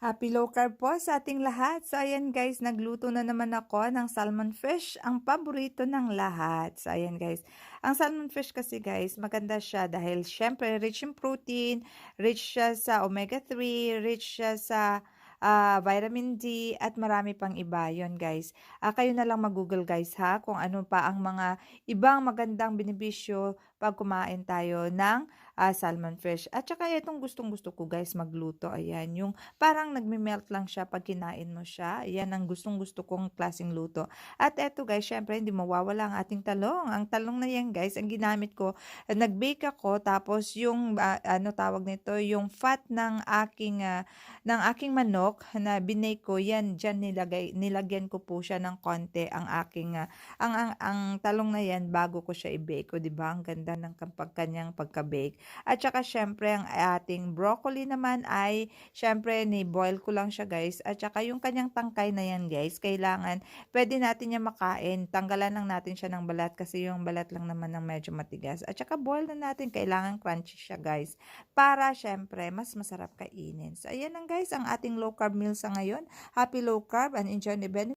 Happy low carb po sa ating lahat. So ayan guys, nagluto na naman ako ng salmon fish, ang paborito ng lahat. So ayan guys, ang salmon fish kasi guys, maganda siya dahil syempre rich in protein, rich siya sa omega-3, rich siya sa vitamin D at marami pang iba yon guys. Kayo na lang mag-google guys ha kung ano pa ang mga ibang magandang benepisyo pag kumain tayo ng salmon fish. At saka itong gustong-gusto ko guys magluto, ayan, yung parang nagme-melt lang siya pag kinain mo siya. Yan ang gustong-gusto kong klaseng luto. At eto guys, syempre hindi mawawala ang ating talong. Ang talong na yan guys, ang ginamit ko, nag-bake ako tapos yung ano tawag nito, yung fat ng aking manok na binake ko, yan diyan nilagyan ko po siya ng konti ang aking ang talong na yan bago ko siya i-bake ko, 'di ba? Ang ganda ng kanyang pagka-bake. At saka syempre ang ating broccoli naman ay syempre ni-boil ko lang siya guys, at saka yung kanyang tangkay na yan guys, kailangan pwede natin yan makain. Tanggalan lang natin siya ng balat kasi yung balat lang naman ng medyo matigas. At saka boil na natin, kailangan crunchy siya guys, para syempre mas masarap kainin. So ayan lang guys, ang ating low carb meal sa ngayon. Happy low carb and enjoy the benefits.